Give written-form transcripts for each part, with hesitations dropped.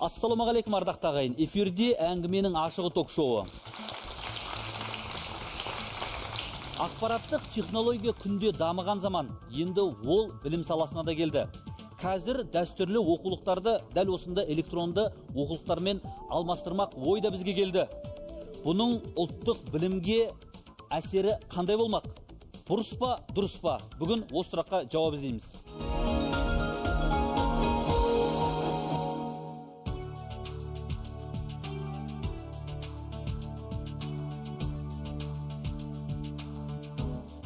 Ассалаумағалейкум ардақты ағайын. Эфирде әңгіменің ашығы ток-шоуы. Ақпараттық технология күнде дамыған заман, енді ол білім саласына да келді. Қазір дәстүрлі оқулықтарды дәл осында электронды оқулықтармен алмастырмақ ой да бізге келді. Бұның ұлттық білімге әсері қандай болмақ? Бұрыс па, дұрыс па? Бүгін осы сұраққа жауап іздейміз.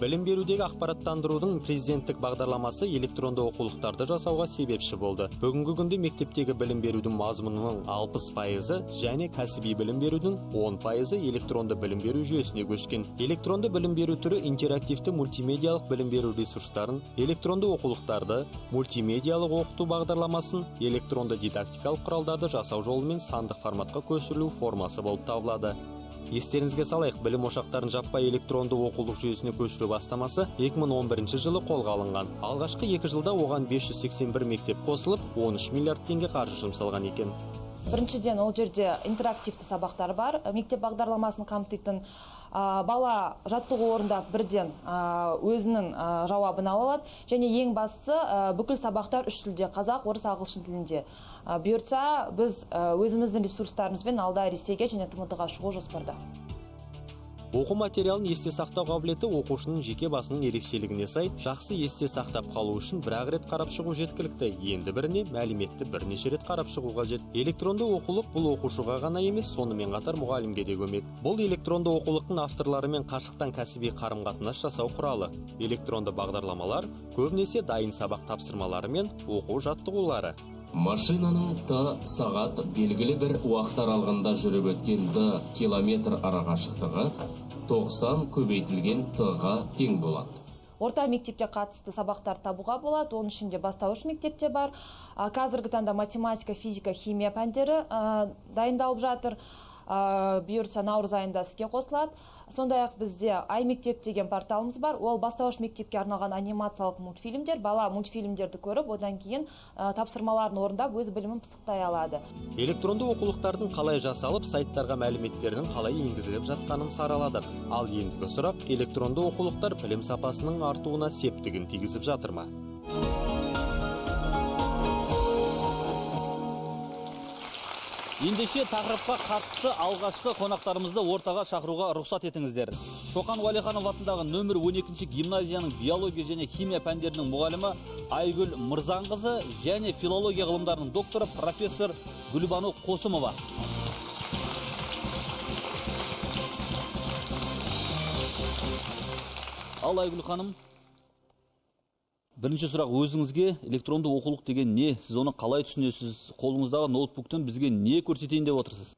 Білім берудегі ақпараттандырудың президенттік бағдарламасы электронды оқулықтарды жасауға себепші болды. Бүгінгі күнде мектептегі білім берудің мазмұнының 60% және кәсіби білім берудің 10% электронды білім беру жүйесіне көшкен. Электронды білім беру түрі интерактивті мультимедиялық білім беру ресурстарын, электронды оқулықтарды, мультимедиялық оқыту бағдарламасын, электронды дидактикалық құралдарды жасау жолымен сандық форматқа көшірілу формасы болып табылады. Естеріңізге салайық, білім ошақтарын жаппай электронды оқулық жүйесіне көшіру бастамасы 2011 жылы қолға алынған. Алғашқы 2 жылда оған 581 мектеп қосылып, 13 миллиард теңге қаржы жұмсалған екен. Біріншіден, ол жерде интерактивті сабақтар бар. Мектеп бағдарламасын қамтитын бала жаттығу орында бірден өзінің жауабын ала алады. Және ең бастысы, бүкіл сабақтар 3 тілде: қазақ, орыс, ағылшын тілінде. Бұйыртса, біз өзіміздің ресурстарымызбен алда Ресейге және ТМТ-ға шығу жоспарда. Оқу материалын есте сақтау қабілеті оқушының жеке басының ерекшелігіне сай, жақсы есте сақтап қалу үшін бір-ақ рет қарап шығу жеткілікті. Енді біріне мәліметті бірнеше рет қарап шығу қажет. Электронды оқулық бұл оқушыға ғана емес, сонымен қатар мұғалімге де көмек. Бұл электронды оқулықтың авторларымен қашықтан кәсіби қарым-қатынас жасау құралы. Электронды бағдарламалар көбінесе дайын сабақ тапсырмалары мен оқу жаттығулары. Машинаның сағат белгілі бір уақыт аралығында жүріп өткен километр арақашықтығы 90 көбейтілген ға тең болады. Орта мектепте қатысты сабақтар табуға болады, оның ішінде бастауыш мектепте бар. Қазіргі таңда математика, физика, химия пәндері дайындалып жатыр. Бұйырса наурыз айында іске қосылады. Сондай-ақ бізде iMектеп деген порталымыз бар. Ол бастауыш мектепке арналған анимациялық мультфильмдер. Бала мультфильмдерді көріп, одан кейін тапсырмаларын орындап, өз білімін пысықтай алады. Электронды оқулықтардың қалай жасалып, сайттарға мәліметтердің қалай енгізіліп жатқанын сараладық. Ал ендігі сұрақ, электронды оқулықтар білім сапасының артуына септігін тигізіп жатыр ма? Ендеше тақырыпқа қатысты алғашқы қонақтарымызды ортаға шақыруға рұқсат етіңіздер. Шоқан Уәлиханов атындағы нөмір 12 гимназияның биология және химия пәндерінің мұғалімі Айгүл Мырзанқызы және филология ғылымдарының докторы профессор Гүлбану Қосымова. Ал Айгүл ханым, бірінші сұрақ өзіңізге: электронды оқулық деген не? Сіз оны қалай түсінесіз? Қолыңыздағы ноутбуктен бізге не көрсетейін деп отырсыз?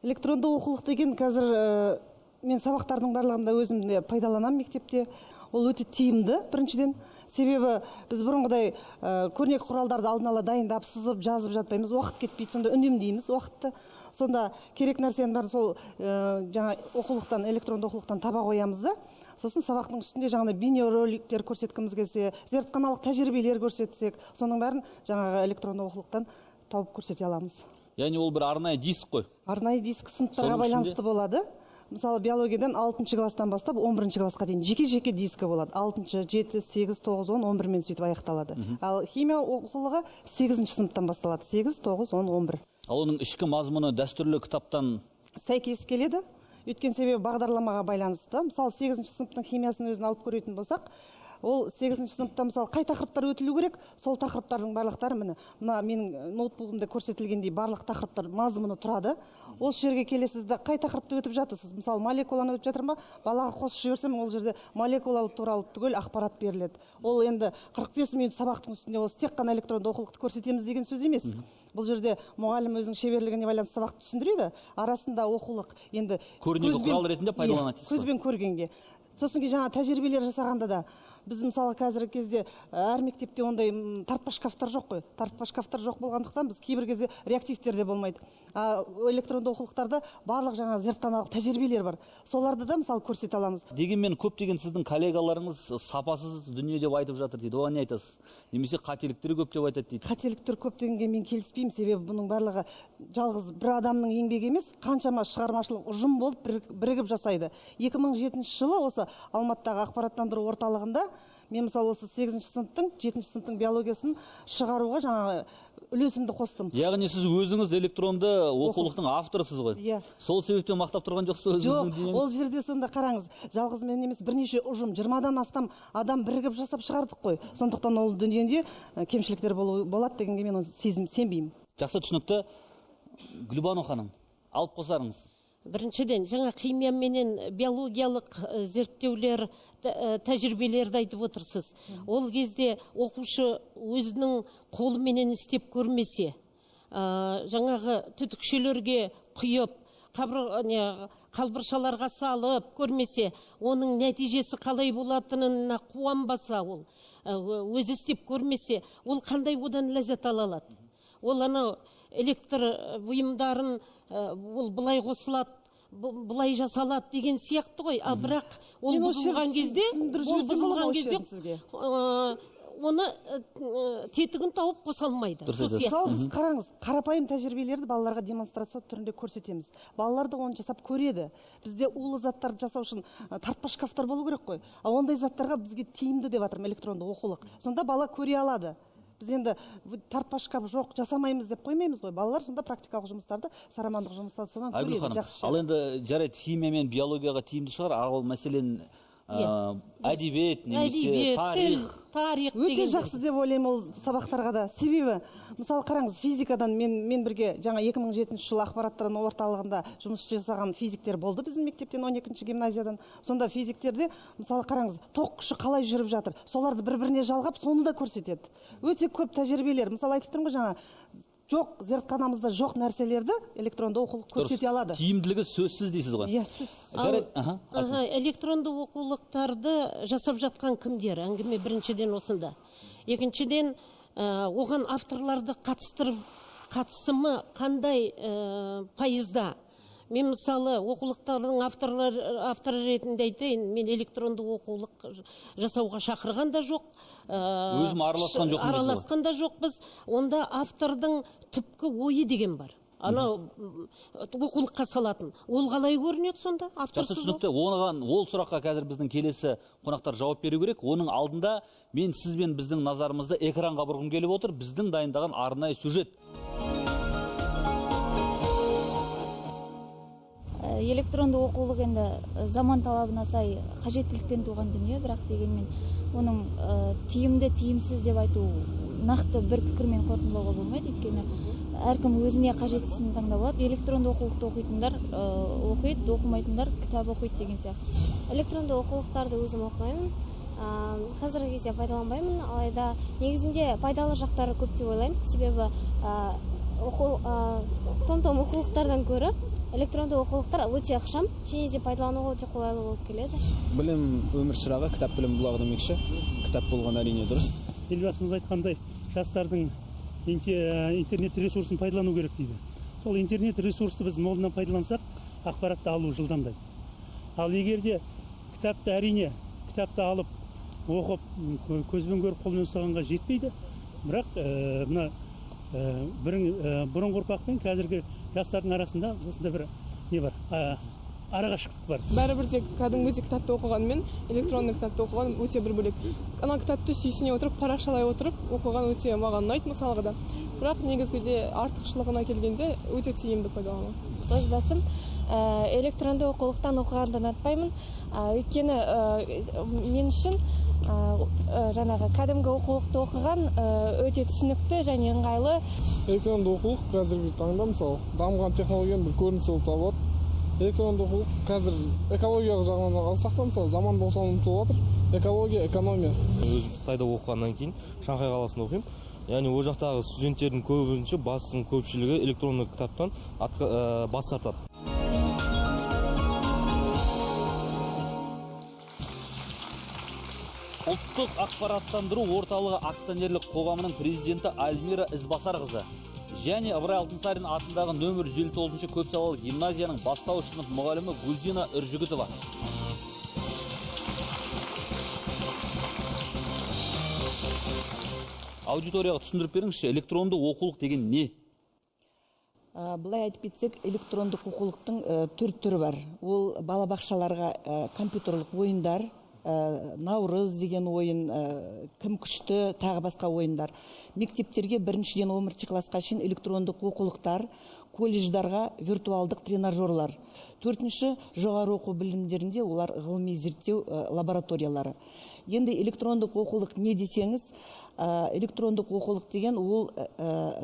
Электронды оқулық деген қазір мен сабақтардың барлығында өзімде пайдаланам мектепте. Ол өте тиімді, біріншіден. Себебі біз бұрынғыдай көрнекі құралдарды алдын ала дайындап, сызып, жазып жатпаймыз. Уақыт кетпейді, сонда үнемдейміз уақытты. Сонда керек нәрсені бәрін сол жаңа оқулықтан, электронды оқулықтан таба қоямыз да. Сосын сабақтың үстінде жаңа бейнероликтер көрсеткіміз келсе, зертханалық тәжірибелер көрсетсек, соның бәрін жаңағы электронды оқулықтан тауып көрсете аламыз. Яғни ол бір арнайы диск қой? Арнайы диск сыныптарға байланысты болады. Мысалы, биологиядан 6 класстан бастап 11 классқа дейін жеке-жеке дискі болады. 6, 7, 8, 9, 10, 11 мен сөйтіп аяқталады. Ал химия оқулығы 8 сыныптан басталады. 8, 9, 10, 11. Ал оның ішкі мазмұны дәстүрлі кітаптан сәйкес келеді. Өткен себебі бағдарламаға байланысты. Мысалы, 8 сыныптың химиясын өзін алып көретін болсақ, ол 8 сыныпта мысалы қай тақырыптар өтілу керек, сол тақырыптардың барлықтары мына менің ноутбугымда көрсетілгендей барлық тақырыптар мазмұны тұрады. Ол жерге келесіз де қай тақырыпты өтіп жатырсыз? Мысалы, молекуланы өтіп жатыр ма? Балаға қосып жіберсем, ол жерде молекулалы туралы түгел ақпарат беріледі. Ол енді 45 минут сабақтың үстінде ол тек қана электронды оқулықты көрсетеміз деген сөз емес. Бұл жерде мұғалім өзінің шеберлігіне байланысты сабақты түсіндіреді. Арасында оқулық енді көрнекі құрал ретінде пайдаланады. Көзбен көргенге. Сосын жаңа тәжірибелер жасағанда да біз мысалы қазіргі кезде әр мектепте ондай тартпа шкафтар жоқ қой. Тартпа шкафтар жоқ болғандықтан біз кейбір кезде реактивтер де болмайды. Электронды оқулықтарда барлық жаңа зертханалық тәжірибелер бар. Соларды да мысалы көрсете аламыз. Дегенмен көптеген сіздің коллегаларыңыз сапасыз дүние деп айтып жатыр дейді. Оған не айтасыз? Немесе қателіктер көп деп айтады дейді. Қателіктер көп дегенге мен келіспеймін. Себебі бұның барлығы жалғыз бір адамның еңбегі емес, қаншама шығармашылық ұжым болып бірігіп жасайды. 2007 жылы осы Алматыдағы ақпараттандыру орталығында мен мысалы осы 8-ші сыныптың 7-ші сыныптың биологиясын шығаруға жаңағы үлесімді қостым. Яғни сіз өзіңіз электронды оқулықтың авторысыз ғой? Иә. Сол себептен мақтап тұрған жоқсыз өзіңіздің дүниеңіз? Жоқ, ол жерде сонда қараңыз, жалғыз мен емес, бірнеше ұжым, 20-дан астам адам бірігіп жасап шығардық қой. Сондықтан ол дүниеде кемшіліктер болады дегенге мен сенбеймін. Жақсы, түсінікті. Гүлбану ханым, алып қосарыңыз. Біріншіден, жаңа химия менен биологиялық зерттеулер, тәжірибелерді айтып отырсыз. Ол кезде оқушы өзінің қолыменен істеп көрмесе, жаңағы түтікшелерге құйып, қалбыршаларға салып көрмесе, оның нәтижесі қалай болатынына қуанбаса, ол өзі істеп көрмесе, ол қандай одан ләззат ала алады? Ол анау электр бұйымдарын ол бұлай қосылады, бұлай жасалады деген сияқты ғой. Ал бірақ ол бұзылған кезде, оны тетігін тауып қоса алмайды. Мысалы біз қараңыз, қарапайым тәжірибелерді балаларға демонстрация түрінде көрсетеміз. Балалар да оны жасап көреді. Бізде улы заттарды жасау үшін тартпа шкафтар болу керек қой. Ондай заттарға бізге тиімді деп жатырмын электронды оқулық. Сонда бала көре алады. Біз енді тартпа шкаф жоқ, жасамаймыз деп қоймаймыз ғой. Балалар сонда практикалық жұмыстарды, сарамандық жұмыстарды сонан көреді, жақсы. Ал енді жарайды, химия мен биологияға тиімді шығар, ал мәселен әдебиет, немесе тарих. Өте жақсы деп ойлаймын ол сабақтарға да. Себебі, мысалы қараңыз, физикадан мен бірге жаңа 2007 жылы ақпараттар орталығында жұмыс жасаған физиктер болды біздің мектептен, 12-ші гимназиядан. Сонда физиктерде, мысалы қараңыз, тоқ күші қалай жүріп жатыр, соларды бір-біріне жалғап, соны да көрсетеді. Өте көп тәжірибелер. Мысалы айтып тұрмын ғой жаңа, жоқ, зертханамызда жоқ нәрселерді электронды оқулық көрсете алады. Тиімділігі сөзсіз дейсіз ғой? Иә, сөзсіз. Электронды оқулықтарды жасап жатқан кімдер? Әңгіме біріншіден осында. Екіншіден, оған авторларды қатысымы қандай пайызда? Мен мысалы оқулықтардың авторы ретінде айтайын, мен электронды оқулық жасауға шақырған да жоқ. Өзім араласқан да жоқпыз. Онда автордың түпкі ойы деген бар. Анау оқулыққа салатын. Ол қалай көрінеді сонда? Авторсыз түсінікті. Ол сұраққа қазір біздің келесі қонақтар жауап беру керек. Оның алдында мен сізбен біздің назарымызды экранға бұрғым келіп отыр. Біздің дайындаған арнайы сюжет. Электронды оқулық енді заман талабына сай қажеттіліктен туған дүние, бірақ дегенмен оның тиімді, тиімсіз деп айту нақты бір пікірмен қорытындылауға болмайды, өйткені әркім өзіне қажеттісін таңдап алады. Электронды оқулықты оқитындар оқиды, оқымайтындар кітап оқиды деген сияқты. Электронды оқулықтарды өзім оқымаймын, қазіргі кезде пайдаланбаймын, алайда негізінде пайдалы жақтары көп деп ойлаймын. Себебі том-том оқулықтардан көрі электронды оқулықтар өте ықшам, және де пайдалануға өте қолайлы болып келеді. Білім өмір шырағы, кітап білім бұлағы демекші. Кітап болған әрине дұрыс. Елбасымыз айтқандай, жастардың интернет ресурсын пайдалану керек дейді. Сол интернет ресурсты біз молынан пайдалансақ, ақпаратты алу жылдамдайды. Ал егер де кітапты әрине, кітапты алып, оқып, көзбен көріп, қолмен ұстағанға жетпейді. Бірақ мына бұрынғы ұрпақ пен қазіргі жастардың арасында осында бір не бар, арақашықтық бар. Бәрібір де кәдімгідей кітапты оқығанмен электронды кітапты оқыған өте бір бөлек. Ана кітапты сүйсіне отырып, парақшалай отырып оқыған өте маған ұнайды мысалға да. Бірақ негізгіде артықшылығына келгенде өте тиімді пайдалану. Өз басым электронды оқулықтан оқығанды ұнатпаймын. Өйткені мен үшін жаңағы кәдімгі оқулықты оқыған өте түсінікті және ыңғайлы. Электронды оқулық қазіргі таңда мысалы дамыған технологияның бір көрінісі болып табылады. Электронды оқулық қазір экологиялық жағынан алсақ та мысалы заман болсаң ұмытылып жатыр. Экология, экономия. Өзім Қытайда оқығаннан кейін Шанхай қаласында оқимын. Яғни ол жақтағы студенттердің көбінше басым көпшілігі электронды кітаптан бас тартады. Ұлттық ақпараттандыру орталығы акционерлік қоғамының президенті Альмира Ізбасарқызы және Ыбырай Алтынсарин атындағы нөмір 159 көпсалалы гимназияның бастауыш сынып мұғалімі Гүлзина Үржігітова. Аудиторияға түсіндіріп беріңізші, электронды оқулық деген не? Былай айтып кетсек, электрондық оқулықтың 4 түрі бар. Ол балабақшаларға компьютерлік ойындар, наурыз деген ойын, кім күшті, тағы басқа ойындар. Мектептерге 1-ден 11 классқа шейін электрондық оқулықтар, колледждарға виртуалдық тренажерлар. 4-ші жоғары оқу білімдерінде олар ғылыми зерттеу лабораториялары. Енді электрондық оқулық не десеңіз, электрондық оқулық деген ол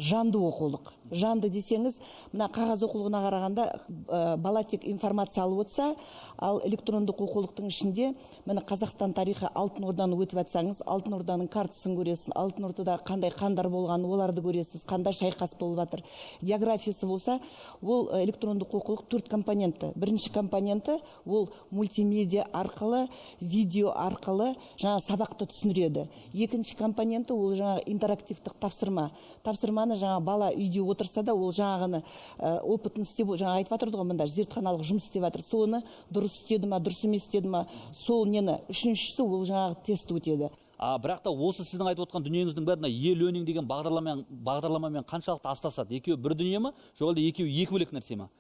жанды оқулық. Жанды десеңіз, мына қағаз оқулығына қарағанда бала тек информация алып отырса, ал электрондық оқулықтың ішінде міне Қазақстан тарихы Алтын Орданы өтіп атсаңыз, Алтын Орданың картасын көресіз, Алтын Ордада қандай хандар болған, оларды көресіз, қандай шайқас болып жатыр. Географиясы болса, ол электрондық оқулық 4 компонентті. Бірінші компоненті ол мультимедиа арқылы, видео арқылы жаңа сабақты түсіндіреді. Екінші компоненті ол жаңа интерактивтік тапсырма. Тапсырманы жаңа бала үйде отырса да, ол жаңағыны опытын істеп, жаңа айтып жатырды ғой, мында зертханалық жұмыс істеп жатыр. Соны дұрыс істеді ма, дұрыс емес істеді ма, сол нені. Үшіншісі ол жаңағы тест өтеді. Бірақ та осы сіздің айтып отқан дүниеңіздің бәріне e-learning деген бағдарламамен қаншалықты астасады? Екеуі бір дүние ме, жоқ әлде екеуі екі бөлек нәрсе ме?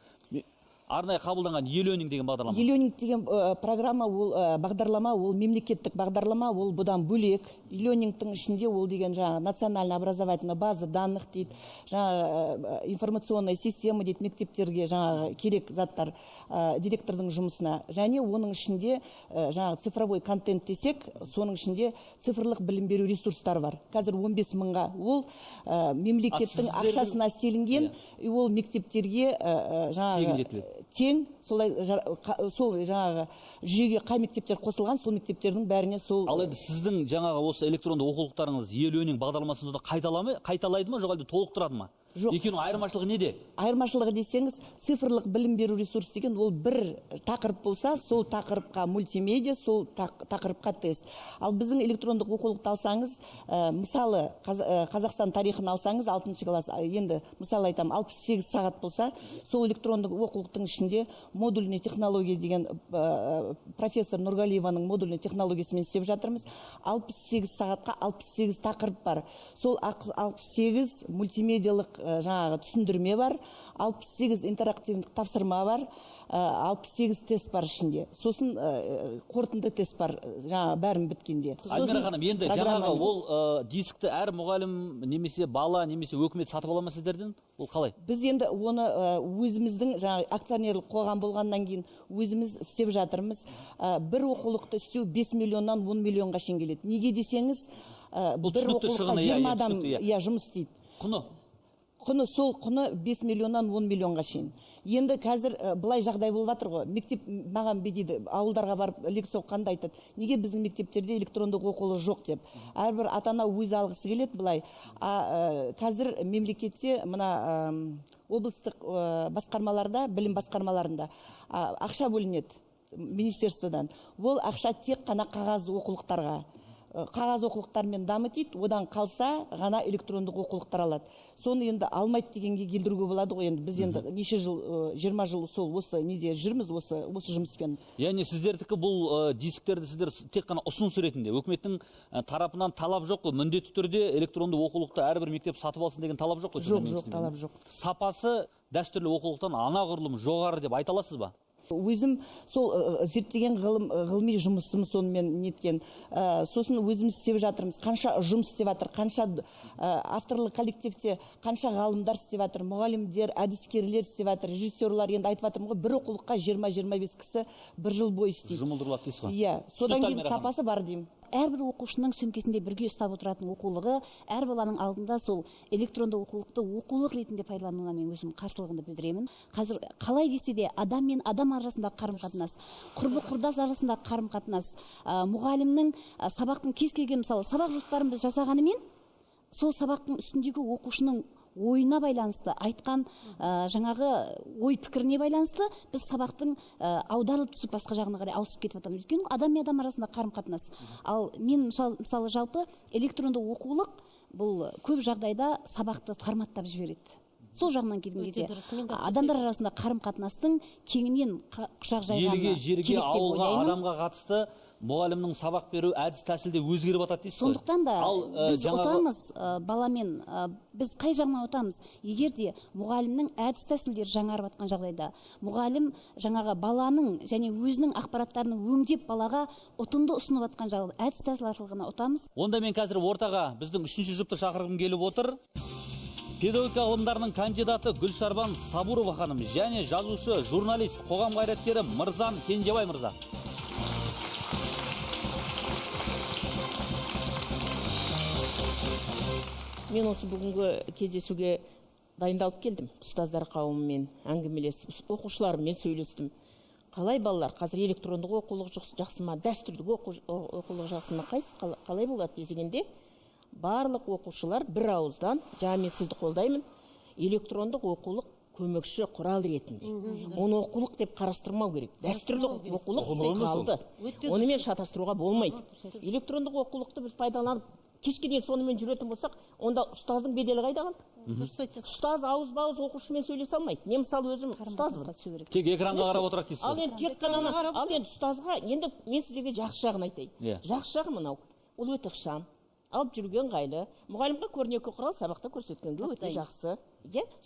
Арнайы қабылданған e-learning деген бағдарлама. E-learning деген программа, ол бағдарлама, ол мемлекеттік бағдарлама, ол бұдан бөлек. E-learningтің ішінде ол деген жаңа национальная образовательная база данных дейді, жаңа информационная система дейді, мектептерге жаңа керек заттар директордың жұмысына. Және оның ішінде жаңа цифровой контент десек, соның ішінде цифрлық білім беру ресурстары бар. Қазір 15 мыңға ол мемлекеттің ақшасына істелінген, ол мектептерге жаңа тең, сол жаңағы жүйеге қай мектептер қосылған, сол мектептердің бәріне сол... Ал енді сіздің жаңағы осы электронды оқулықтарыңыз e-learning бағдарламасында қайталайды ма, жоқ әлде толықтырады ма? Екеуінің айырмашылығы неде? Айырмашылығы десеңіз, цифрлық білім беру ресурс деген ол бір тақырып болса, сол тақырыпқа мультимедиа, сол тақырыпқа тест. Ал біздің электрондық оқулықты алсаңыз, мысалы Қазақстан тарихын алсаңыз, 6 класс, енді мысалы айтам, 68 сағат болса, сол электрондық оқулықтың ішінде модульный технология деген профессор Нұрғалиеваның модульный технологиясымен істеп жатырмыз. 68 сағатқа 68 тақырып бар. Сол 68 мультимедиялық жаңағы түсіндірме бар, 68 интерактивдік тапсырма бар, 68 тест бар ішінде. Сосын қорытынды тест бар, жаңа бәрін біткенде. Альмира ханым, енді жаңағы ол дискті әр мұғалім немесе бала немесе өкімет сатып ала ма сіздерден? Ол қалай? Біз енді оны өзіміздің жаңа акционерлік қоғам болғаннан кейін өзіміз істеп жатырмыз. Бір оқулықты істеу 5 миллионнан 10 миллионға шейін келеді. Неге десеңіз, бір оқулыққа 20 адам жұмыс істейді. Құны сол құны 5 миллионнан 10 миллионға шейін. Енді қазір былай жағдай болып жатыр ғой. Мектеп маған бедейді, ауылдарға барып лекция оқығанда айтады, неге біздің мектептерде электрондық оқулық жоқ деп. Әрбір ата-ана өз алғысы келеді былай. Қазір мемлекетте мына облыстық басқармаларда, білім басқармаларында ақша бөлінеді министерстводан. Ол ақша тек қана қағаз оқулықтарға. Қағаз оқулықтармен дамытады, одан қалса ғана электрондық оқулықтар алады. Соны енді алмайды дегенге келдіруге болады ғой. Енді біз енді неше жыл, 20 жыл сол осы неде жүрміз, осы жұмыспен. Яғни сіздердікі бұл дисктерді сіздер тек қана ұсыныс ретінде, өкіметтің тарапынан талап жоқ қой, міндетті түрде электронды оқулықты әрбір мектеп сатып алсын деген талап жоқ қой? Жоқ, талап жоқ. Сапасы дәстүрлі оқулықтан анағұрлым жоғары деп айта аласыз ба? Өзім сол зерттеген ғылыми жұмысым сонымен неткен. Сосын өзіміз істеп жатырмыз. Қанша жұмыс істеп жатыр, қанша авторлық коллективте, қанша ғалымдар істеп жатыр, мұғалімдер, әдіскерлер істеп жатыр, режиссерлар. Енді айтып жатырмын ғой, бір оқулыққа 20-25 кісі бір жыл бойы істейді. Жұмылдырылады дейсіз ғой? Иә, содан кейін сапасы бар деймін. Әрбір оқушының сөмкесінде бірге ұстап отыратын оқулығы, әр баланың алдында сол электронды оқулықты оқулық ретінде пайдалануына мен өзім қарсылығымды білдіремін. Қазір қалай десе де адам мен адам арасындағы қарым-қатынас, құрбы-құрдас арасындағы қарым-қатынас, мұғалімнің сабақтың кез келген, мысалы, сабақ жоспарын біз жасағанымен, сол сабақтың үстіндегі оқушының ойына байланысты, айтқан жаңағы ой пікіріне байланысты біз сабақтың аударылып түсіп басқа жағына қарай ауысып кетіп жатамыз. Өйткені адам мен адам арасында қарым-қатынас. Ал мен мысалы жалпы электронды оқулық бұл көп жағдайда сабақты форматтап жібереді. Сол жағынан келген кезде адамдар арасында қарым-қатынастың кеңінен құшақ жайғанына елге, жерге, ауылға, адамға қатысты мұғалімнің сабақ беру әдіс тәсілде өзгеріп жатады дейсіз ғой. Сондықтан да біз ұтамыз баламен, біз қай жағынан ұтамыз? Егер де мұғалімнің әдіс тәсілдері жаңарып жатқан жағдайда, мұғалім жаңағы баланың және өзінің ақпараттарын өңдеп балаға ұтымды ұсынып жатқан жағдайда әдіс тәсіл арқылы ғана ұтамыз. Онда мен қазір ортаға біздің 3-ші жұпты шақырғым келіп отыр. Педагогика ғылымдарының кандидаты Гүлшарбан Сабурова ханым және жазушы, журналист, қоғам қайраткері Мырзан Кенжебай мырза. Мен осы бүгінгі кездесуге дайындалып келдім. Ұстаздар қауымымен әңгімелесіп, оқушылармен сөйлестім. Қалай балалар, қазір электрондық оқулық жақсы ма, дәстүрлік оқулық жақсы ма, қалай болады дегенде, барлық оқушылар бір ауыздан, жаңа мен сізді қолдаймын, электрондық оқулық көмекші құрал ретінде. Оны оқулық деп қарастырмау керек. Дәстүрлік оқулық қалды. Онымен шатастыруға болмайды. Электрондық оқулықты біз пайдаланып, кешке дейін сонымен жүретін болсақ, онда ұстаздың беделі қайда қалды? Ұстаз ауызба-ауыз оқушымен сөйлесе алмайды. Мен мысалы өзім ұстазбын. Тек экранға қарап отырады дейсіз. Ал енді тек қана, ал енді ұстазға, енді мен сіздерге жақсы жағын айтайын. Жақсы жағы мынау. Ол өте ықшам, алып жүрген ыңғайлы. Мұғалімге көрнекі құрал сабақта көрсеткенге өте жақсы.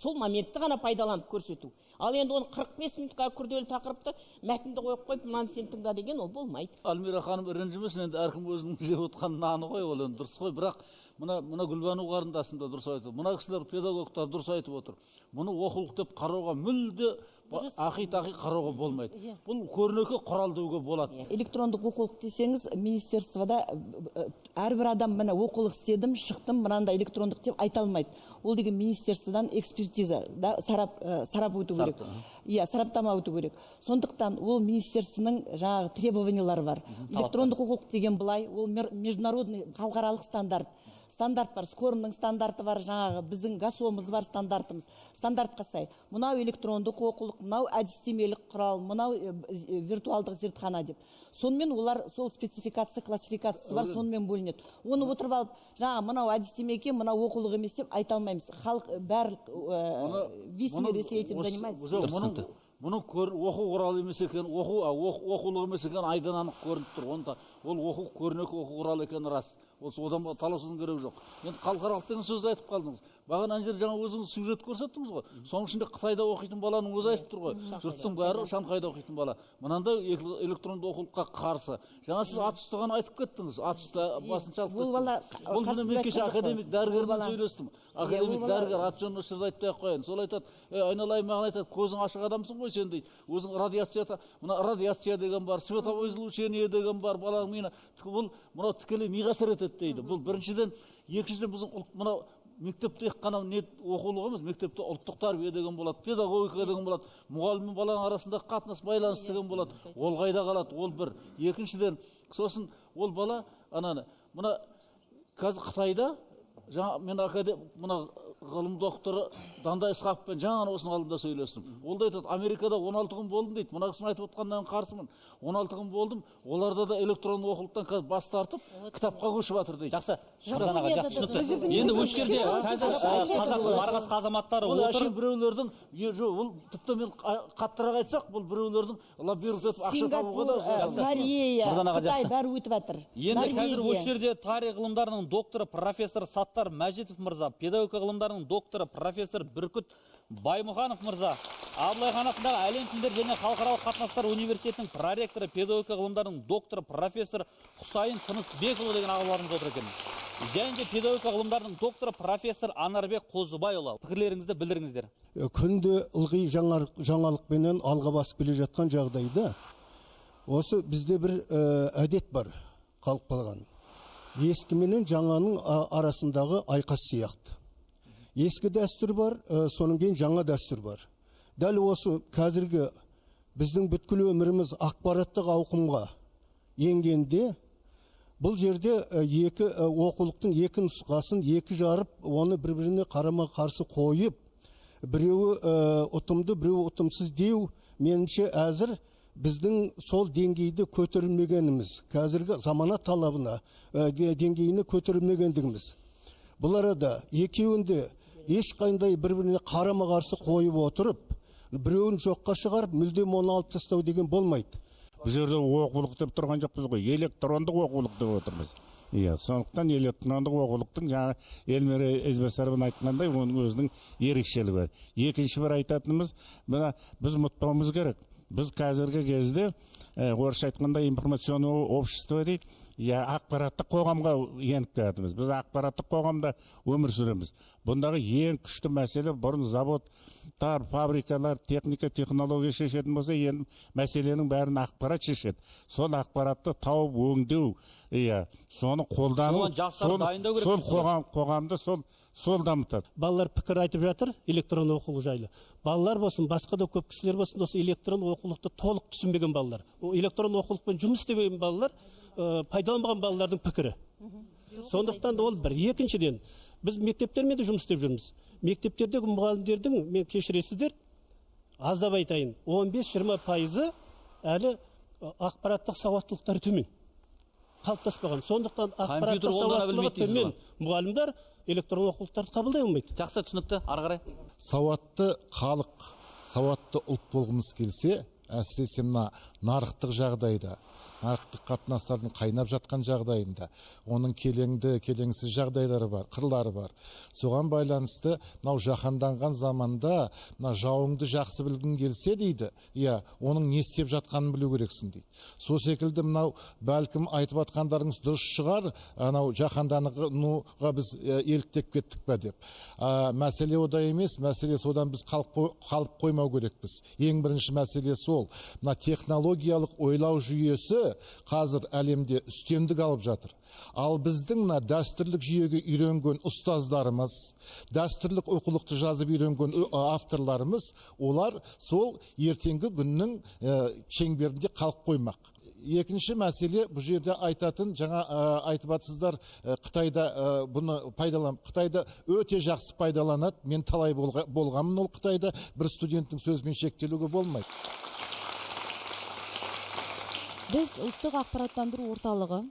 Сол моментті ғана пайдаланып көрсету. Ал енді оны 45 минутқа күрделі тақырыпты мәтінді қойып қойып, мынаны сен тыңда деген ол болмайды. Алмира ханым ренжімесін, енді әркім өзінің жеп отқан наны ғой, ол енді дұрыс қой, бірақ мына Гүлбану қарындасым да дұрыс айтып, мына кісілер педагогтар дұрыс айтып отыр. Мұны оқулық деп қарауға мүлде ақи-тақи қарауға болмайды. Бұл көрнекі құрал деуге болады. Электрондық оқулық десеңіз, министерствода әрбір адам міне оқулық істедім, шықтым, мынанда электрондық деп айта алмайды. Ол деген министерстводан экспертиза, сарап өту керек. Сараптама өту керек. Сондықтан ол министерствоның жаңағы требованиялары бар. Электрондық оқулық деген былай, ол международный халықаралық стандарт бар, Скорымның стандарты бар, жаңағы біздің ГАСОмыз бар стандартымыз. Стандартқа сай. Мынау электрондық оқулық, мынау әдістемелік құрал, мынау виртуалдық зертхана деп. Сонымен олар сол спецификация, классификациясы бар, сонымен бөлінеді. Оны отырып алып, жаңа мынау әдістеме екен, мынау оқулық емес деп айта алмаймыз. Халық барлық весь мир если этим занимается. Мұның оқу құралы емес екен, оқулық емес екен, айдан анық көрініп тұр. Ол оқу көрнекі оқу құралы екен рас. Одан таласудың керегі жоқ. Енді халықаралық деген сөз айтып қалдыңыз. Бағана жер жаңа өзіңіз сюжет көрсеттіңіз ғой. Соның ішінде Қытайда оқитын баланың өзі айтып тұр ғой. Жұрттың бәрі Шанхайда оқитын бала. Мынандай электронды оқулыққа қарсы. Жаңа сіз ат үсті ғана айтып кеттіңіз. Ат үсті басынша алып кеттіңіз. Ол міне мен кеше академик дәрігермен сөйлестім. Академик дәрігер ат жөнін осы жерде айтпай ақ қояйын. Сол айтады, айналайын маған айтады, көзің ашық адамсың ғой сен дейді. Өзің радиация деген бар, световое излучение деген бар, баланың миына. Бұл мынау тікелей миға әсер етеді дейді. Бұл біріншіден, екіншіден біздің мынау мектепте қана не оқулық емес, мектепте ұлттық тәрбие деген болады, педагогика деген болады, мұғалім мен баланың арасында қатынас байланыс деген болады. Ол қайда қалады? Ол бір. Екіншіден, сосын ол бала мына қазір Қытайда жаңа мен мына ғылым докторы Дандай Ысқақовпен жаңа осының алдында сөйлестім. Ол да айтады, Америкада 16 күн болдым дейді. Мына кісінің айтып отқаннан қарсымын. 16 күн болдым. Оларда да электронды оқулықтан қазір бас тартып, кітапқа көшіп жатыр дейді. Жақсы. Енді осы жерде қазір қазақтың арғасқа азаматтары отыр. Біреулердің, ол тіпті мен қаттырақ айтсақ, бұл біреулердің лабиринт етіп ақша табуға да Корея, Қытай бәрі өтіп жатыр. Енді қазір осы жерде тарих ғылымдарының докторы профессор Саттар Мәжитов мырза, педагогика ғылымдарының докторы профессор Бүркіт Баймұханов мырза, Абылай хан атындағы әлем тілдері және халықаралық қатынастар университетінің проректоры, педагогика ғылымдарының докторы профессор Құсайын Тынысбекұлы деген ағаларымыз отыр екен. Және де педагогика ғылымдарының докторы профессор Анарбек Қозыбайұлы. Пікірлеріңізді білдіріңіздер. Күнде ылғи жаңалықпенен алға басып келе жатқан жағдайда осы бізде бір әдет бар, қалып қалған. Ескі менен жаңаның арасындағы айқас сияқты. Ескі дәстүр бар, соның кейін жаңа дәстүр бар. Дәл осы қазіргі біздің бүткіл өміріміз ақпараттық ауқымға енгенде, Бұл жерде екі оқулықтың екі нұсқасын екі жарып, оны бір-біріне қарама қарсы қойып, біреуі ұтымды, біреуі ұтымсыз деу, меніңше әзір біздің сол деңгейді көтерілмегеніміз, қазіргі замана талабына деңгейіне көтерілмегендігіміз. Бұл арада екеуінде ешқандай бір-біріне қарама қарсы қойып отырып, біреуін жоққа шығарып, мүлдем оны алып тастау деген болмайды. Бұл жерде оқулық деп тұрған жоқпыз ғой, электрондық оқулық деп отырмыз. Сондықтан электрондық оқулықтың жаңа Эльмира Ізбасарова айтқандай, оның өзінің ерекшелігі бар. Екінші бір айтатынымыз, біз ұмытпауымыз керек. Біз қазіргі кезде орысша айтқанда информационный общество дейді, ақпараттық қоғамға еніп келатырмыз. Біз ақпараттық қоғамда өмір сүреміз. Бұндағы ең күшті мәселе бұрын заводтар, фабрикалар, техника, технология шешетін болса, енді мәселенің бәрін ақпарат шешеді. Сол ақпаратты тауып өңдеу, соны қолдану, сол қоғамды сол дамытады. Балалар пікір айтып жатыр электронды оқулық жайлы. Балалар болсын, басқа да көп кісілер болсын, осы электронды оқулықты толық түсінбеген балалар. Электронды оқулықпен жұмыс істеген балалар, пайдаланбаған балалардың пікірі. Сондықтан ол бір. Екіншіден, біз мектептермен де жұмыс істеп жүрміз. Мектептердегі мұғалімдердің, мен кешіресіздер, аздап айтайын, 15-20% әлі ақпараттық сауаттылықтары төмен. Қалыптаспаған. Сондықтан ақпараттық сауаттылығы төмен мұғалімдер электронды оқулықтарды қабылдай алмайды. Жақсы түсінікті, ары қарай. Сауатты халық, сауатты ұлт болғымыз келсе, әсіресе мына нарықтық жағдайда, нарықтық қатынастардың қайнап жатқан жағдайында, оның келеңсіз жағдайлары бар, қырлары бар. Соған байланысты, мынау жаһанданған заманда, мына жауыңды жақсы білгің келсе дейді, оның не істеп жатқанын білу керексің дейді. Сол секілді мынау бәлкім айтып атқандарыңыз дұрыс шығар, анау жаһандануға біз еліктеп кеттік пе деп. Мәселе ода емес, мәселе содан біз қалып қоймау керекпіз. Ең бірінші мәселе сол. Мына технологиялық ойлау жүйесі қазір әлемде үстемдік алып жатыр. Ал біздің дәстүрлік жүйеге үйренген ұстаздарымыз, дәстүрлік оқулықты жазып үйренген авторларымыз, олар сол ертеңгі күннің шеңберінде қалып қоймақ. Екінші мәселе, бұл жерде айтатын, жаңа айтып атсыздар, Қытайда бұны пайдаланып, Қытайда өте жақсы пайдаланады. Мен талай болғанмын ол Қытайда, бір студенттің сөзімен шектелуге болмайды. Біз ұлттық ақпараттандыру орталығы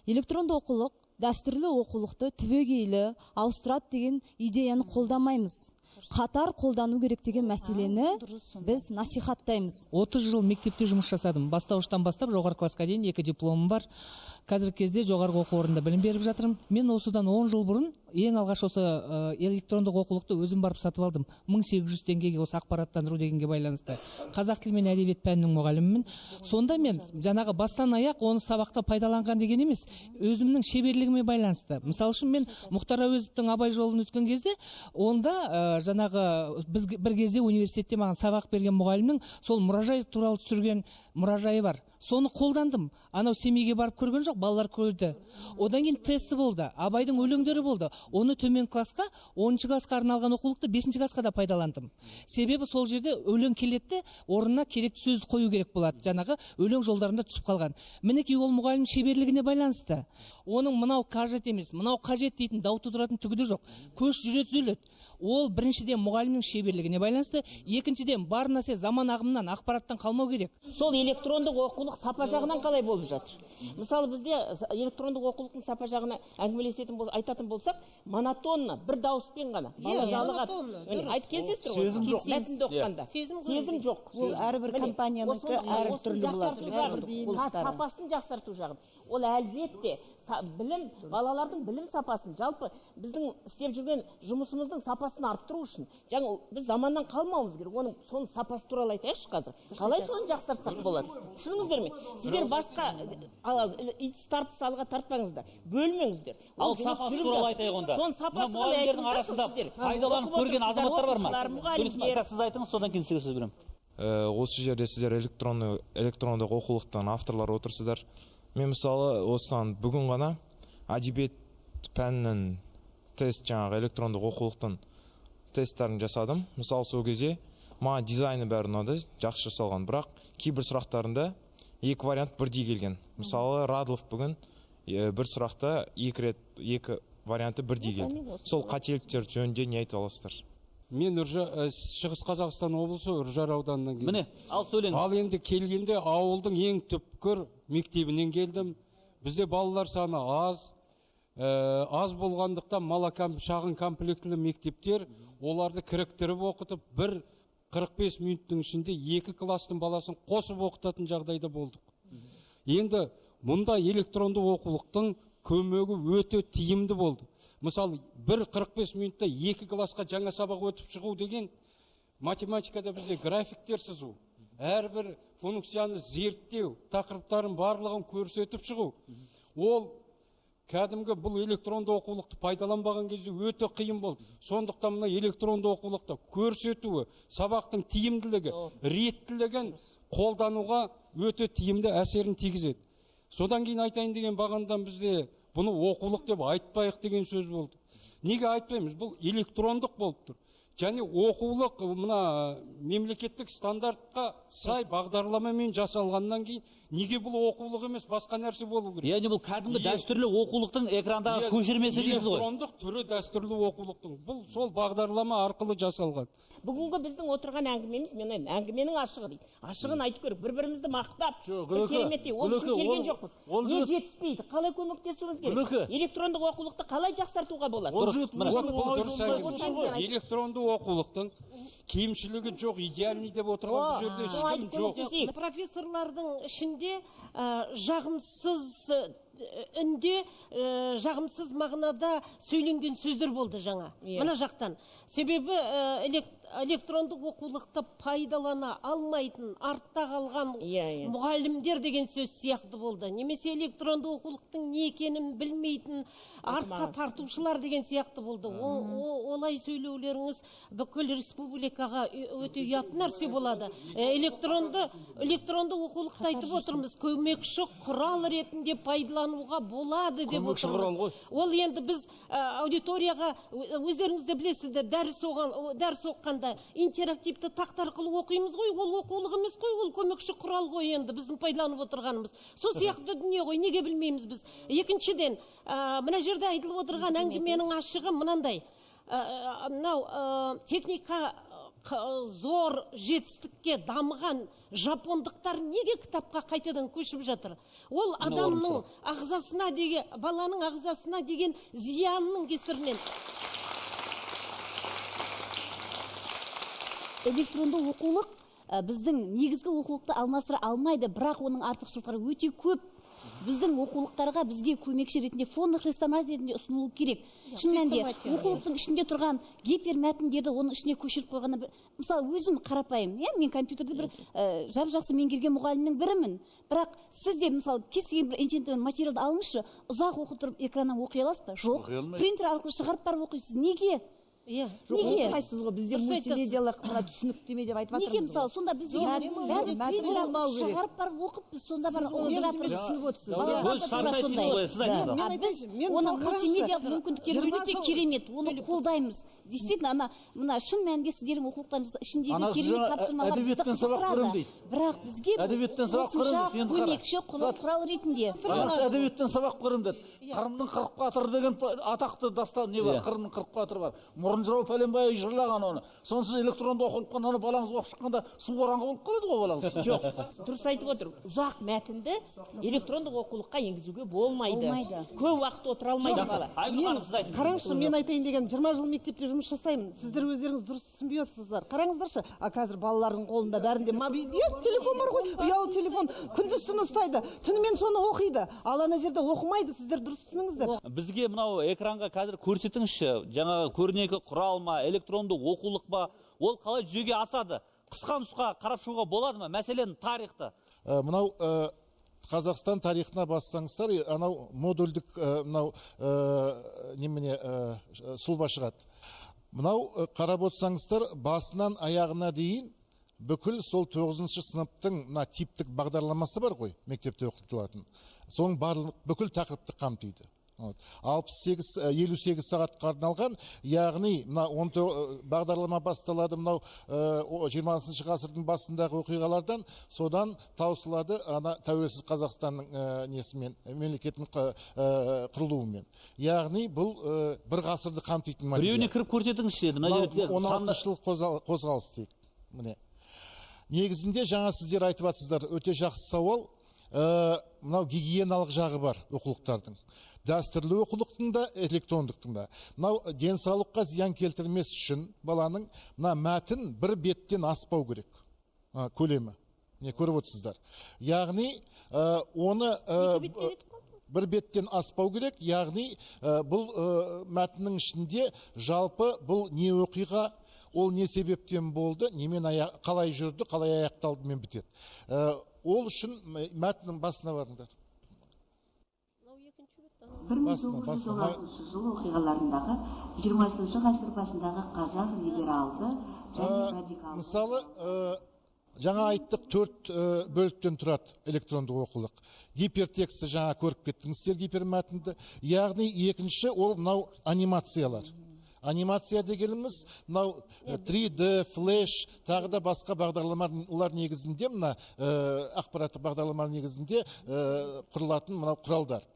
электронды оқулық, дәстүрлі оқулықты түбегейлі ауыстырады деген идеяны қолдамаймыз. Қатар қолдану керек деген мәселені біз насихаттаймыз. 30 жыл мектепте жұмыс жасадым. Бастауыштан бастап жоғары классқа дейін 2 дипломым бар. Қазіргі кезде жоғарғы оқу орнында білім беріп жатырмын. Мен осыдан 10 жыл бұрын ең алғаш осы электрондық оқулықты өзім барып сатып алдым. 1800 теңгеге осы ақпараттандыру дегенге байланысты. Қазақ тілі мен әдебиет пәнінің мұғалімімін. Сонда мен жаңағы бастан аяқ оны сабақта пайдаланған деген емес, өзімнің шеберлігіме байланысты. Мысалы үшін мен Мұхтар Әуезовтің Абай жолын өткен кезде, онда жаңағы бір кезде университетте маған сабақ берген мұғалімнің сол мұражай туралы түсірген мұражайы бар. Соны қолдандым. Анау Семейге барып көрген жоқ, балалар көрді. Одан кейін тесті болды, Абайдың өлеңдері болды. Оны төмен классқа, 10 классқа арналған оқулықты 5 классқа да пайдаландым. Себебі сол жерде өлең келетті, орнына керекті сөзді қою керек болады. Жаңағы өлең жолдарында түсіп қалған. Мінекей ол мұғалім шеберлігіне байланысты. Оның мынау қажет емес, мынау қажет дейтін дау тудыратын түгі де жоқ. Көш жүре түзеледі. Ол біріншіден мұғалімнің шеберлігіне байланысты, екіншіден бар нәрсе заман ағымынан, ақпараттан қалмау керек. Сол электрондық оқулық сапа жағынан қалай болып жатыр? Мысалы бізде электрондық оқулықтың сапа жағына айтатын болсақ, монотонно, бір дауыспен ғана. Бала жалығады. Айтып келсеңіздер ғой. Сезім жоқ. Мәтінді оқығанда. Сезім жоқ. Ол әрбір компаниянікі әртүрлі болады. Сапасын жақсарту жағын. Ол әлбетте балалардың білім сапасын, жалпы біздің істеп жүрген жұмысымыздың сапасын арттыру үшін, жаңа біз заманнан қалмауымыз керек. Оның соның сапасы туралы айтайықшы қазір. Қалай соны жақсартсақ болады? Түсініңіздер ме? Сіздер басқа тартыс алға тартпаңыздар, бөлмеңіздер. Ал сапасы туралы айтайық онда. Мына мұғалімдердің арасында пайдаланып көрген азаматтар бар ма? Сіз айтыңыз, содан кейін сізге сөз беремін. Осы жерде сіздер электрондық оқулықтан авторлар отырсыздар. Мен мысалы осыдан бүгін ғана әдебиет пәнінің жаңағы электрондық оқулықтың тесттарын жасадым. Мысалы сол кезде маған дизайны бәрі ұнады, жақсы жасалған, бірақ кейбір сұрақтарында екі вариант бірдей келген. Мысалы Радлов бүгін бір сұрақта екі варианты бірдей келді. Сол қателіктер жөнінде не айта аласыздар? Мен Шығыс Қазақстан облысы Үржар ауданынан келдім. Міне, ал сөйлеңіз. Ал енді келгенде ауылдың ең түпкір мектебінен келдім. Бізде балалар саны аз болғандықтан шағын комплектілі мектептер оларды кіріктіріп оқытып, 45 минуттың ішінде 2 класстың баласын қосып оқытатын жағдайда болдық. Енді мұнда электронды оқулықтың көмегі өте тиімді болды. Мысалы, 45 минутта 2 классқа жаңа сабақ өтіп шығу деген математикада бізде графиктер сызу, әрбір функцияны зерттеу, тақырыптарын барлығын көрсетіп шығу. Ол кәдімгі бұл электронды оқулықты пайдаланбаған кезде өте қиын болды. Сондықтан мына электронды оқулықты көрсетуі, сабақтың тиімділігі, реттілігін қолдануға өте тиімді әсерін тигізеді. Содан кейін айтайын деген бағандан бізде бұны оқулық деп айтпайық деген сөз болды. Неге айтпаймыз? Бұл электрондық болып тұр. Және оқулық мына мемлекеттік стандартқа сай бағдарламамен жасалғаннан кейін неге бұл оқулық емес, басқа нәрсе болу керек? Яғни бұл кәдімгі дәстүрлі оқулықтың экрандағы көшірмесі дейсіз ғой? Электрондық түрі дәстүрлі оқулықтың. Бұл сол бағдарлама арқылы жасалған. Бүгінгі біздің отырған әңгімеміз, мен ойлаймын, әңгіменің ашығы дейді. Ашығын айтып көріп, бір-бірімізді мақтап, кереметтей, ол үшін келген жоқпыз. Не жетіспейді, қалай көмектесуіміз керек? Электрондық оқулықты қалай жақсартуға болады? Электронды оқулықтың кемшілігі жоқ, идеальный деп отырған бұл жерде ешкім жоқ. Профессорлардың ішінде жағымсыз үнде, жағымсыз мағынада söyленген сөздер болды жаңа. Мына жақтан. Себебі электрондық оқулықты пайдалана алмайтын, артта қалған мұғалімдер деген сөз сияқты болды. Немесе электронды оқулықтың не екенін білмейтін, артқа тартушылар деген сияқты болды. Олай сөйлеулеріңіз бүкіл республикаға өте ұят нәрсе болады. Электронды оқулықты айтып отырмыз, көмекші құрал ретінде пайдалануға болады деп отырмыз. Ол енді біз аудиторияға, өздеріңіз де білесіздер, дәріс оққанда интерактивті тақта арқылы оқимыз ғой, ол оқулық емес қой, ол көмекші құрал ғой енді біздің пайдаланып отырғанымыз. Сол сияқты дүние ғой, неге білмейміз біз. Екіншіден, мына жерде айтылып отырған әңгіменің ашығы мынандай. Мынау техника зор жетістікке дамыған жапондықтар неге кітапқа қайтадан көшіп жатыр? Ол адамның ағзасына деген, баланың ағзасына деген зиянның кесірінен. Электронды оқулық біздің негізгі оқулықты алмастыра алмайды, бірақ оның артықшылықтары өте көп. Біздің оқулықтарға бізге көмекші ретінде фондық хрестоматия ретінде ұсынылу керек. Шын мәнінде оқулықтың ішінде тұрған гипермәтіндерді оның ішіне көшіріп қойғаны, мысалы өзім қарапайым, мен компьютерді бір жап-жақсы меңгерген мұғалімнің бірімін. Бірақ сіз де мысалы кез келген бір интернеттен материалды алыңызшы, ұзақ оқып тұрып экраннан оқи аласыз ба? Жоқ. Принтер арқылы шығарып барып оқисыз. Неге? Оқымайсыз ғой, бізде мультимедиялық түсініктеме деп айтып жатырмыз. Неге мысалы, сонда біз шығарып барып оқып, біз сонда бар оның мультимедиялық мүмкіндіктері өте керемет, оны қолдаймыз. Действительно, мына шын мәнінде сіздердің оқулықтан ішіндегі керемет тапсырмалар бізді қызықтырады. Бірақ бізге қосымша көмекші құрал ретінде. Әдебиеттен сабақ көрем деді. Қырымның 40 батыры деген атақты дастан не бар? Қырымның 40 батыры бар. Мұрынжырау пәленбай жырлаған оны. Сонсыз электронды оқылып аны балаңыз оқып шыққанда су оранғы болып қалады ғой балаңыз. Жоқ, дұрыс айтып отыр. Ұзақ мәтінді электрондық оқулыққа енгізуге болмайды. Көп уақыт отыра алмайды бала. Қараңызшы, мен айтайын деген 20 жыл мектепте жұмыс жасаймын. Сіздер өздеріңіз дұрыс түсінбей отырсыздар. Қараңыздаршы, қазір балалардың қолында бәрінде телефон бар ғой, ұялы телефон, күндіз-түні ұстайды, түнімен соны оқиды. Ал ана жерде оқымайды, сіздер дұрыс түсініңіздер. Бізге мынау экранға қазір көрсетіңізші, жаңағы көрнекі құрал ма, электронды оқулық па, ол қалай жүзеге асады? Қысқа нұсқа қарап шығуға болады ма? Мәселен, тарихты. Мынау Қазақстан тарихына бассаңыздар, анау модульдік мынау немене сұлба шығады. Мынау қарап отырсаңыздар, басынан аяғына дейін бүкіл сол 9-шы сыныптың мына типтік бағдарламасы бар ғой, мектепте оқытылатын. Соның барлық бүкіл тақырыпты қамтиды. 58 сағатқа арналған, яғни бағдарлама басталады мынау 20 ғасырдың басындағы оқиғалардан, содан таусылады тәуелсіз Қазақстанның несімен, мемлекеттің құрылуымен. Яғни бұл бір ғасырды қамтитын материал. Біреуіне кіріп көрсетіңізші еді. 16 жыл қозғалыс дейік. Міне. Негізінде жаңа сіздер айтып жатсыздар, өте жақсы сауал. Мынау гигиеналық жағы бар оқулықтардың. Дәстүрлі оқулықтың да, электрондықтың да. Мынау денсаулыққа зиян келтірмес үшін баланың мәтін бір беттен аспау керек. Көлемі. Не көріп отырсыздар. Яғни оны бір беттен аспау керек. Яғни бұл мәтіннің ішінде жалпы бұл не оқиға, ол не себептен болды, немен қалай жүрді, қалай аяқталды мен бітеді. Ол үшін мәтіннің басына барыңдар. 1916 жыл оқиғаларындағы 20 ғасыр басындағы қазақ либералды және радикалды. Мысалы, жаңа айттық 4 бөліктен тұрады электрондық оқулық. Гипертексті жаңа көріп кеттіңіздер, гипермәтінді. Яғни екінші ол мынау анимациялар. Анимация дегеніміз мынау 3D, флеш, тағы да басқа бағдарламалар негізінде, мына ақпараттық бағдарламалар негізінде құрылатын мынау құралдар.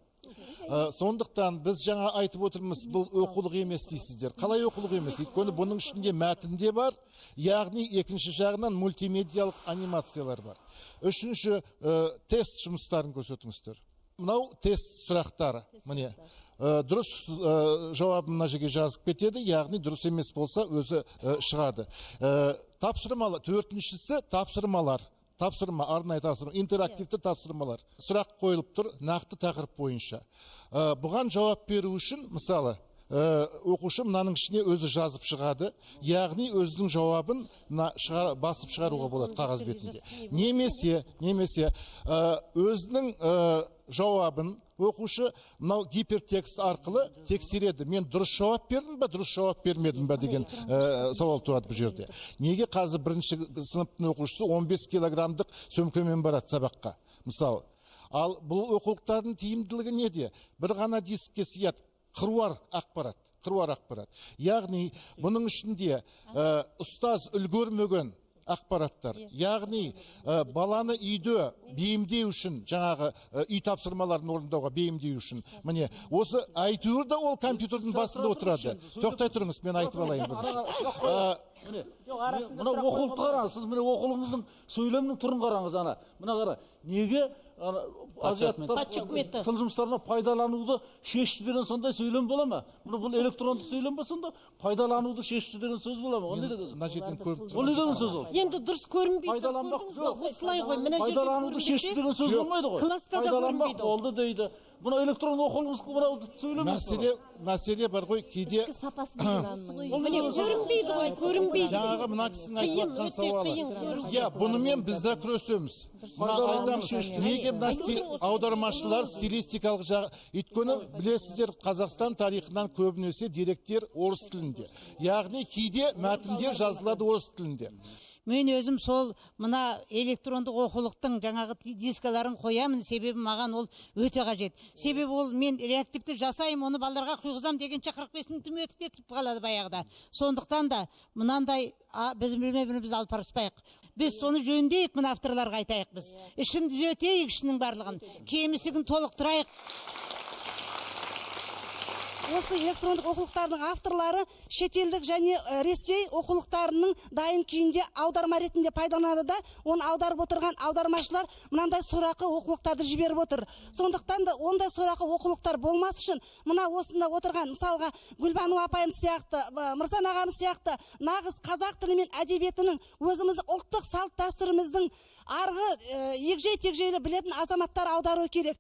Сондықтан біз жаңа айтып отырмыз, бұл оқулық емес дейсіздер. Қалай оқулық емес? Өйткені бұның ішінде мәтінде бар, яғни екінші жағынан мультимедиалық анимациялар бар. Үшінші тест жұмыстарын көрсетіңіздер. Мынау тест сұрақтары. Міне. Дұрыс жауабын мына жерге жазып кетеді, яғни дұрыс емес болса өзі шығады. Тапсырмалар, төртіншісі тапсырмалар. Тапсырма, арнайы тапсырма, интерактивті тапсырмалар. Сұрақ қойылып тұр, нақты тақырып бойынша. Бұған жауап беру үшін, мысалы, оқушы мынаның ішіне өзі жазып шығады, яғни өзінің жауабын басып шығаруға болады қағаз бетінде. Немесе өзінің жауабын оқушы мынау гипертекст арқылы тексереді. Мен дұрыс жауап бердім ба, дұрыс жауап бермедім ба деген сауал туады бұл жерде. Неге қазір бірінші сыныптың оқушысы 15 килограммдық сөмкемен барады сабаққа, мысалы. Ал бұл оқулықтардың тиімділігі неде? Бір ғана дискке сияды, қыруар ақпарат. Яғни бұның ішінде ұстаз үлгермеген ақпараттар. Яғни баланы үйде бейімдеу үшін, жаңағы үй тапсырмаларын орындауға бейімдеу үшін. Міне, осы әйтеуір де ол компьютердің басында отырады. Тоқтай тұрыңыз, мен айтып алайын бірінші. Мына оқулықты қараңыз, сіз міне оқулығыңыздың сөйлемнің түрін қараңыз, ана. Мына қара, неге азиаттар тыл жұмыстарына пайдалануды шешті деген сондай сөйлем бола ма? Бұл электрондық сөйлем ба сонда? Пайдалануды шешті деген сөз бола ма? Ол не деген сөз ол? Енді дұрыс көрінбейді. Осылай ғой, мына жерде пайдалануды шешті деген сөз болмайды ғой. Пайдаланбақ болды дейді. Бұна электрон оқулыңыз сөйлеміз. Мәселе бар ғой, кейде көрінбейді. Жаңағы мына кісінің айтып жатқан сауалы. Бұнымен біз де күресеміз. Неге аудармашылар стилистикалық жағы? Өйткені білесіздер, Қазақстан тарихынан көбінесе деректер орыс тілінде. Яғни кейде мәтіндер жазылады орыс тілінде. Мен өзім сол мына электрондық оқулықтың жаңағы дискаларын қоямын, себебі маған ол өте қажет. Себебі ол мен реактивті жасаймын, оны балдарға құйғызам дегенше 45 минутым өтіп кетіп қалады баяғыда. Сондықтан да мынандай біз білмей-білмей алып барыспайық. Біз соны жөндейік, мына авторларға айтайық біз. Ішін түзетейік, ішінің барлығын, кемістігін толықтырайық. Осы электрондық оқулықтардың авторлары шетелдік және Ресей оқулықтарының дайын күйінде аударма ретінде пайдаланады да, оны аударып отырған аудармашылар мынандай сорақы оқулықтарды жіберіп отыр. Сондықтан да ондай сорақы оқулықтар болмас үшін, мына осында отырған, мысалға Гүлбану апайым сияқты, Мырзан ағамыз сияқты, нағыз қазақ тілі мен әдебиетінің өзіміз ұлттық салт дәстүріміздің арғы егжей-тегжейлі білетін азаматтар аудару керек.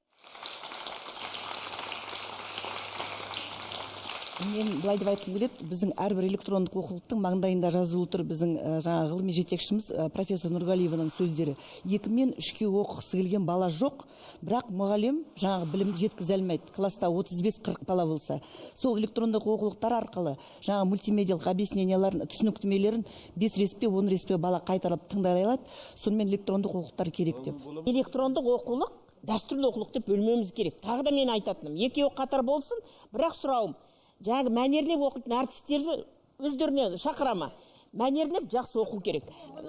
Мен былай деп айтқым келеді, біздің әрбір электрондық оқулықтың маңдайында жазылып тұр біздің жаңа ғылыми жетекшіміз профессор Нұрғалиеваның сөздері. 2 мен 3-ке оқығысы келген бала жоқ, бірақ мұғалім жаңағы білімді жеткізе алмайды. Класста 35-40 бала болса, сол электрондық оқулықтар арқылы жаңа мультимедиялық объясненияларын, түсініктемелерін 5 респе, 10 респе бала қайтарып тыңдай алады. Сонымен электрондық оқулықтар керек деп. Электрондық оқулық дәстүрлі оқулықты бөлмеміз керек. Тағы да мен айтатыным, екеуі қатар болсын, бірақ сұрауым, жаңағы мәнерлеп оқитын әртістерді өздеріне шақырама. Мәнерлеп жақсы оқу керек.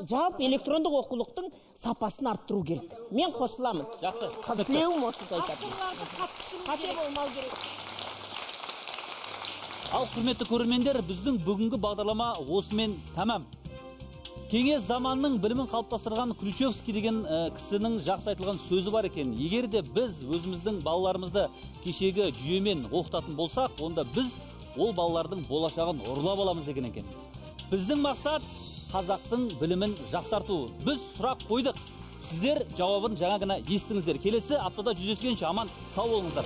Жалпы электрондық оқулықтың сапасын арттыру керек. Мен қосыламын. Жақсы. Тілеуім осы айтатын. Қате болмау керек. Ал құрметті көрермендер, біздің бүгінгі бағдарлама осымен тәмам. Кеңес заманның білімін қалыптастырған Ключевский деген кісінің жақсы айтылған сөзі бар екен. Егер де біз өзіміздің балаларымызды кешегі жүйемен оқытатын болсақ, онда біз ол балалардың болашағын ұрлап аламыз деген екен. Біздің мақсат қазақтың білімін жақсарту. Біз сұрақ қойдық. Сіздер жауабын жаңа ғана естіңіздер. Келесі аптада жүздескенше аман сау болыңыздар.